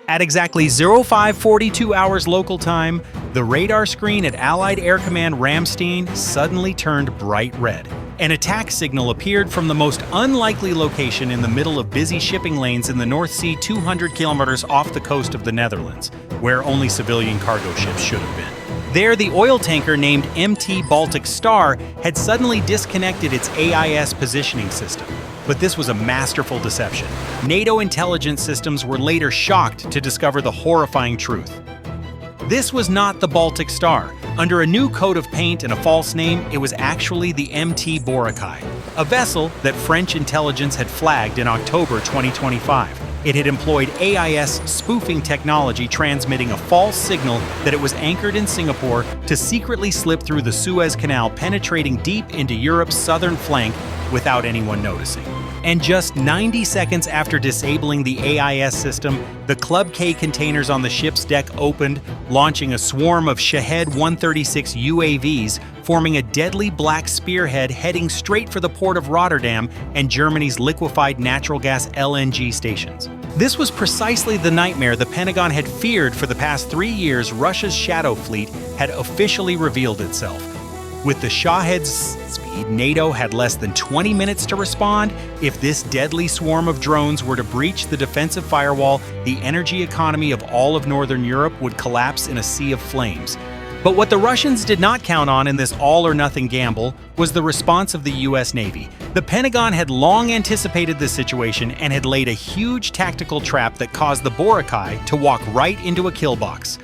At exactly 0542 hours local time, the radar screen at Allied Air Command Ramstein suddenly turned bright red. An attack signal appeared from the most unlikely location in the middle of busy shipping lanes in the North Sea 200 kilometers off the coast of the Netherlands, where only civilian cargo ships should have been. There, the oil tanker named MT Baltic Star had suddenly disconnected its AIS positioning system. But this was a masterful deception. NATO intelligence systems were later shocked to discover the horrifying truth. This was not the Baltic Star. Under a new coat of paint and a false name, it was actually the MT Boracay, a vessel that French intelligence had flagged in October 2025. It had employed AIS spoofing technology, transmitting a false signal that it was anchored in Singapore to secretly slip through the Suez Canal, penetrating deep into Europe's southern flank without anyone noticing. And just 90 seconds after disabling the AIS system, the Club K containers on the ship's deck opened, launching a swarm of Shahed-136 UAVs, forming a deadly black spearhead heading straight for the port of Rotterdam and Germany's liquefied natural gas LNG stations. This was precisely the nightmare the Pentagon had feared for the past 3 years. Russia's Shadow Fleet had officially revealed itself. With the Shahed's speed, NATO had less than 20 minutes to respond. If this deadly swarm of drones were to breach the defensive firewall, the energy economy of all of Northern Europe would collapse in a sea of flames. But what the Russians did not count on in this all-or-nothing gamble was the response of the U.S. Navy. The Pentagon had long anticipated this situation and had laid a huge tactical trap that caused the Boracay to walk right into a kill box.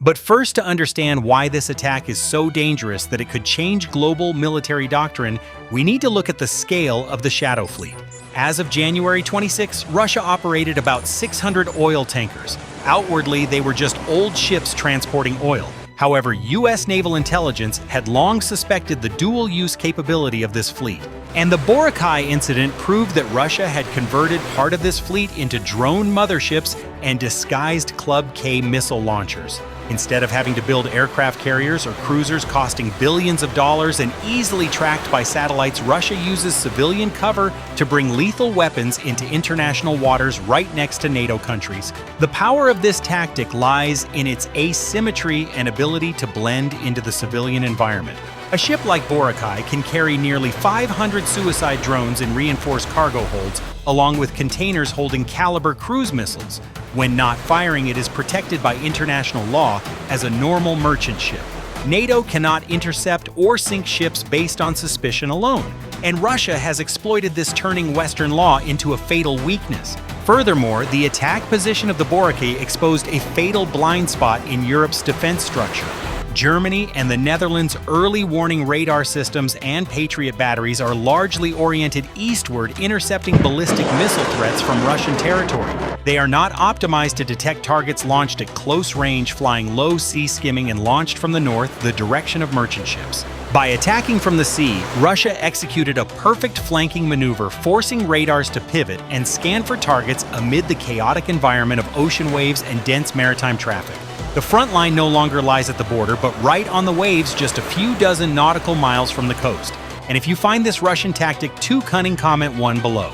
But first, to understand why this attack is so dangerous that it could change global military doctrine, we need to look at the scale of the Shadow Fleet. As of January 26, Russia operated about 600 oil tankers. Outwardly, they were just old ships transporting oil. However, U.S. naval intelligence had long suspected the dual-use capability of this fleet. And the Boracay incident proved that Russia had converted part of this fleet into drone motherships and disguised Club K missile launchers. Instead of having to build aircraft carriers or cruisers costing billions of dollars and easily tracked by satellites, Russia uses civilian cover to bring lethal weapons into international waters right next to NATO countries. The power of this tactic lies in its asymmetry and ability to blend into the civilian environment. A ship like Boracay can carry nearly 500 suicide drones in reinforced cargo holds, along with containers holding Caliber cruise missiles. When not firing, it is protected by international law as a normal merchant ship. NATO cannot intercept or sink ships based on suspicion alone, and Russia has exploited this, turning Western law into a fatal weakness. Furthermore, the attack position of the Boracay exposed a fatal blind spot in Europe's defense structure. Germany and the Netherlands' early warning radar systems and Patriot batteries are largely oriented eastward, intercepting ballistic missile threats from Russian territory. They are not optimized to detect targets launched at close range, flying low, sea skimming, and launched from the north, the direction of merchant ships. By attacking from the sea, Russia executed a perfect flanking maneuver, forcing radars to pivot and scan for targets amid the chaotic environment of ocean waves and dense maritime traffic. The front line no longer lies at the border, but right on the waves just a few dozen nautical miles from the coast. And if you find this Russian tactic too cunning, comment 1 below.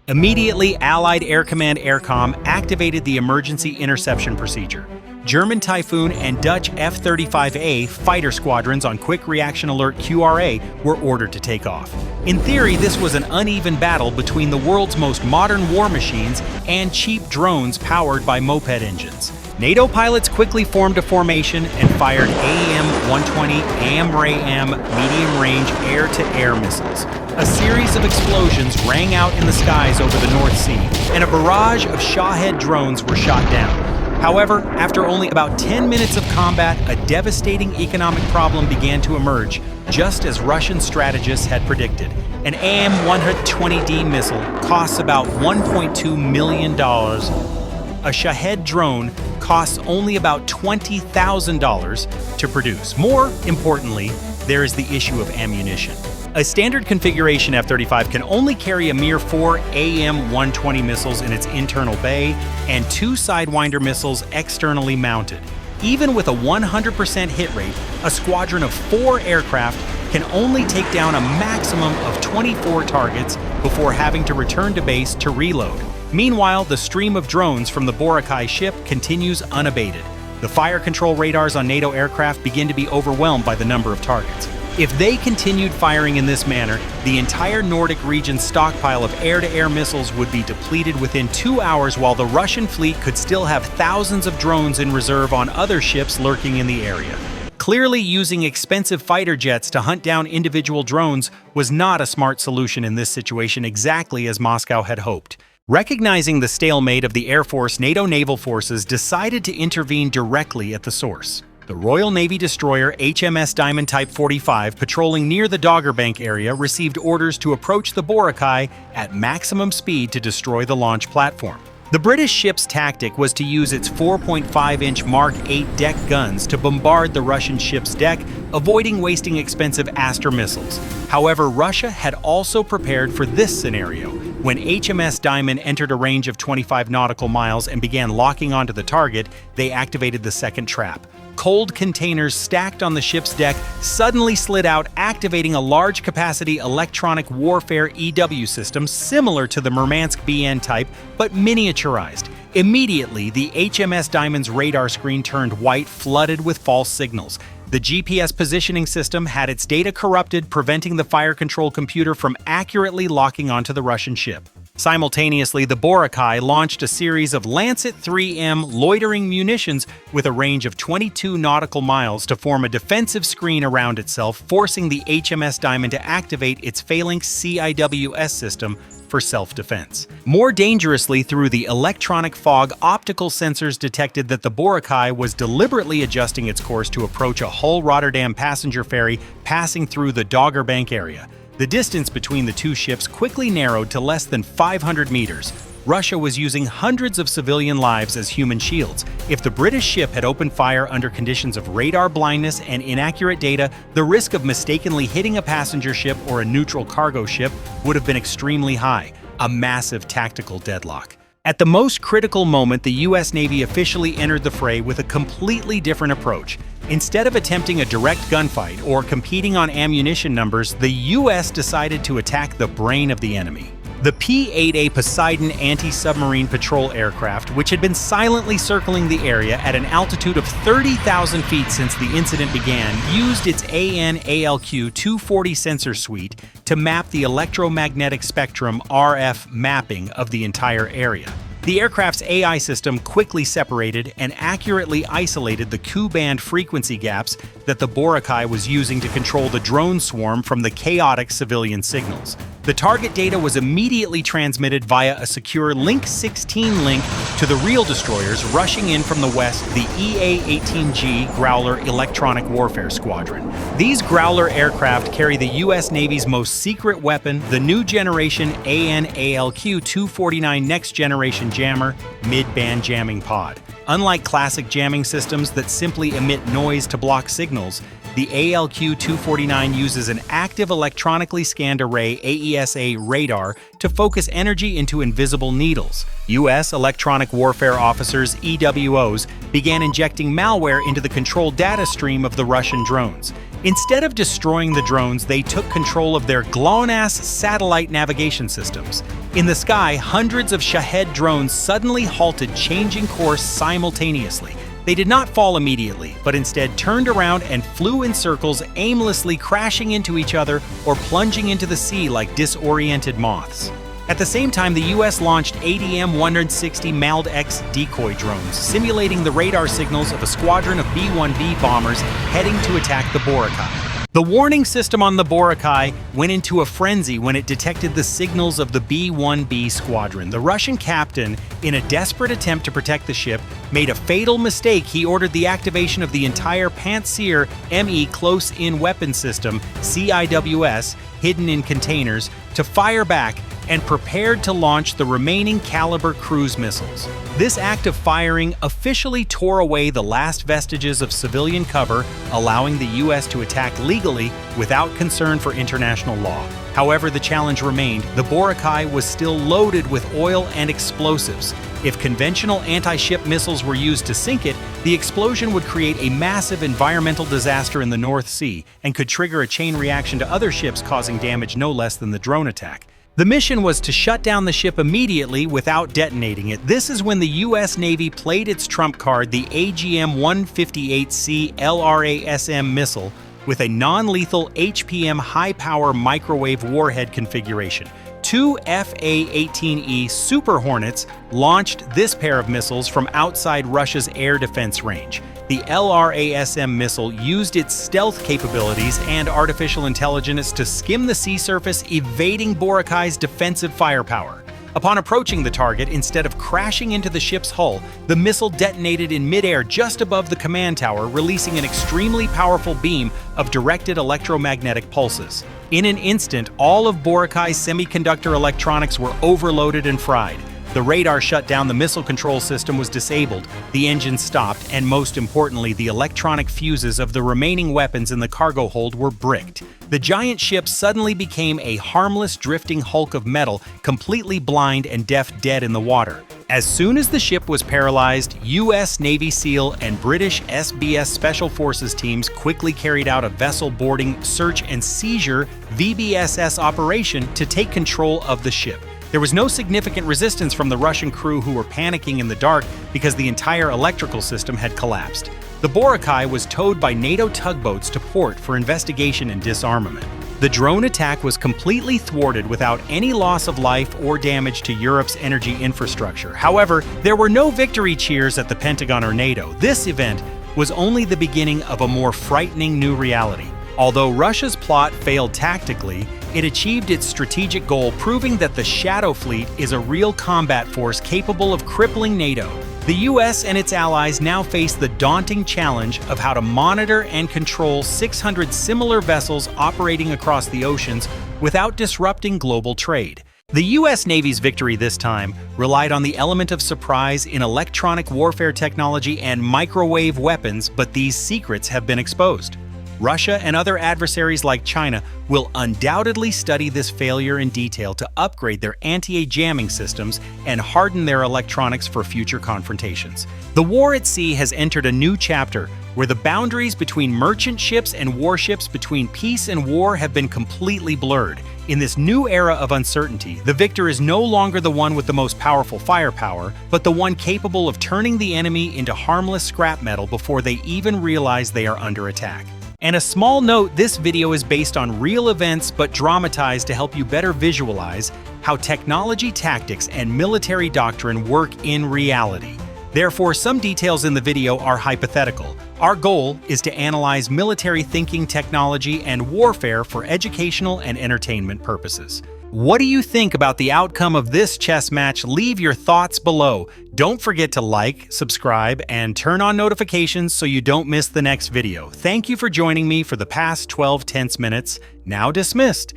Immediately, Allied Air Command AirCom activated the emergency interception procedure. German Typhoon and Dutch F-35A fighter squadrons on Quick Reaction Alert QRA were ordered to take off. In theory, this was an uneven battle between the world's most modern war machines and cheap drones powered by moped engines. NATO pilots quickly formed a formation and fired AIM-120 AMRAAM medium-range air-to-air missiles. A series of explosions rang out in the skies over the North Sea, and a barrage of Shahed drones were shot down. However, after only about 10 minutes of combat, a devastating economic problem began to emerge, just as Russian strategists had predicted. An AIM-120D missile costs about $1.2 million. A Shahed drone costs only about $20,000 to produce. More importantly, there is the issue of ammunition. A standard configuration F-35 can only carry a mere 4 AIM-120 missiles in its internal bay and 2 Sidewinder missiles externally mounted. Even with a 100% hit rate, a squadron of 4 aircraft can only take down a maximum of 24 targets before having to return to base to reload. Meanwhile, the stream of drones from the Boracay ship continues unabated. The fire control radars on NATO aircraft begin to be overwhelmed by the number of targets. If they continued firing in this manner, the entire Nordic region's stockpile of air-to-air missiles would be depleted within 2 hours, while the Russian fleet could still have thousands of drones in reserve on other ships lurking in the area. Clearly, using expensive fighter jets to hunt down individual drones was not a smart solution in this situation, exactly as Moscow had hoped. Recognizing the stalemate of the Air Force, NATO naval forces decided to intervene directly at the source. The Royal Navy destroyer HMS Diamond Type 45, patrolling near the Dogger Bank area, received orders to approach the Boracay at maximum speed to destroy the launch platform. The British ship's tactic was to use its 4.5-inch Mark 8 deck guns to bombard the Russian ship's deck, avoiding wasting expensive Aster missiles. However, Russia had also prepared for this scenario. When HMS Diamond entered a range of 25 nautical miles and began locking onto the target, they activated the second trap. Cold containers stacked on the ship's deck suddenly slid out, activating a large-capacity electronic warfare EW system similar to the Murmansk BN type, but miniaturized. Immediately, the HMS Diamond's radar screen turned white, flooded with false signals. The GPS positioning system had its data corrupted, preventing the fire control computer from accurately locking onto the Russian ship. Simultaneously, the Boracay launched a series of Lancet 3M loitering munitions with a range of 22 nautical miles to form a defensive screen around itself, forcing the HMS Diamond to activate its failing CIWS system for self-defense. More dangerously, through the electronic fog, optical sensors detected that the Boracay was deliberately adjusting its course to approach a Hull-Rotterdam passenger ferry passing through the Dogger Bank area. The distance between the two ships quickly narrowed to less than 500 meters. Russia was using hundreds of civilian lives as human shields. If the British ship had opened fire under conditions of radar blindness and inaccurate data, the risk of mistakenly hitting a passenger ship or a neutral cargo ship would have been extremely high, a massive tactical deadlock. At the most critical moment, the U.S. Navy officially entered the fray with a completely different approach. Instead of attempting a direct gunfight or competing on ammunition numbers, the U.S. decided to attack the brain of the enemy. The P-8A Poseidon anti-submarine patrol aircraft, which had been silently circling the area at an altitude of 30,000 feet since the incident began, used its AN/ALQ-240 sensor suite to map the electromagnetic spectrum (RF) mapping of the entire area. The aircraft's AI system quickly separated and accurately isolated the Ku-band frequency gaps that the Boracay was using to control the drone swarm from the chaotic civilian signals. The target data was immediately transmitted via a secure Link 16 link to the real destroyers rushing in from the west, the EA-18G Growler Electronic Warfare Squadron. These Growler aircraft carry the U.S. Navy's most secret weapon, the new generation AN/ALQ-249 Next Generation Jammer Mid-Band Jamming Pod. Unlike classic jamming systems that simply emit noise to block signals, the ALQ-249 uses an active electronically scanned array AESA radar to focus energy into invisible needles. U.S. electronic warfare officers, EWOs, began injecting malware into the control data stream of the Russian drones. Instead of destroying the drones, they took control of their GLONASS satellite navigation systems. In the sky, hundreds of Shahed drones suddenly halted, changing course simultaneously. They did not fall immediately, but instead turned around and flew in circles, aimlessly crashing into each other or plunging into the sea like disoriented moths. At the same time, the U.S. launched ADM-160 MALD-X decoy drones, simulating the radar signals of a squadron of B-1B bombers heading to attack the Boracay. The warning system on the Boracay went into a frenzy when it detected the signals of the B-1B squadron. The Russian captain, in a desperate attempt to protect the ship, made a fatal mistake. He ordered the activation of the entire Pantsir ME close-in weapon system, CIWS, hidden in containers, to fire back, and prepared to launch the remaining Caliber cruise missiles. This act of firing officially tore away the last vestiges of civilian cover, allowing the U.S. to attack legally without concern for international law. However, the challenge remained. The Boracay was still loaded with oil and explosives. If conventional anti-ship missiles were used to sink it, the explosion would create a massive environmental disaster in the North Sea and could trigger a chain reaction to other ships, causing damage no less than the drone attack. The mission was to shut down the ship immediately without detonating it. This is when the U.S. Navy played its trump card, the AGM-158C LRASM missile, with a non-lethal HPM high-power microwave warhead configuration. Two Fa-18E Super Hornets launched this pair of missiles from outside Russia's air defense range. The LRASM missile used its stealth capabilities and artificial intelligence to skim the sea surface, evading Boracay's defensive firepower. Upon approaching the target, instead of crashing into the ship's hull, the missile detonated in midair just above the command tower, releasing an extremely powerful beam of directed electromagnetic pulses. In an instant, all of Boracay's semiconductor electronics were overloaded and fried. The radar shut down, the missile control system was disabled, the engine stopped, and most importantly, the electronic fuses of the remaining weapons in the cargo hold were bricked. The giant ship suddenly became a harmless, drifting hulk of metal, completely blind and dead in the water. As soon as the ship was paralyzed, U.S. Navy SEAL and British SBS Special Forces teams quickly carried out a vessel boarding, search and seizure (VBSS) operation to take control of the ship. There was no significant resistance from the Russian crew, who were panicking in the dark because the entire electrical system had collapsed. The Boracay was towed by NATO tugboats to port for investigation and disarmament. The drone attack was completely thwarted without any loss of life or damage to Europe's energy infrastructure. However, there were no victory cheers at the Pentagon or NATO. This event was only the beginning of a more frightening new reality. Although Russia's plot failed tactically, it achieved its strategic goal, proving that the Shadow Fleet is a real combat force capable of crippling NATO. The U.S. and its allies now face the daunting challenge of how to monitor and control 600 similar vessels operating across the oceans without disrupting global trade. The U.S. Navy's victory this time relied on the element of surprise in electronic warfare technology and microwave weapons, but these secrets have been exposed. Russia and other adversaries like China will undoubtedly study this failure in detail to upgrade their anti-jamming systems and harden their electronics for future confrontations. The war at sea has entered a new chapter where the boundaries between merchant ships and warships, between peace and war, have been completely blurred. In this new era of uncertainty, the victor is no longer the one with the most powerful firepower, but the one capable of turning the enemy into harmless scrap metal before they even realize they are under attack. And a small note, this video is based on real events but dramatized to help you better visualize how technology, tactics, and military doctrine work in reality. Therefore, some details in the video are hypothetical. Our goal is to analyze military thinking, technology, and warfare for educational and entertainment purposes. What do you think about the outcome of this chess match? Leave your thoughts below. Don't forget to like, subscribe, and turn on notifications so you don't miss the next video. Thank you for joining me for the past 12 tense minutes. Now dismissed.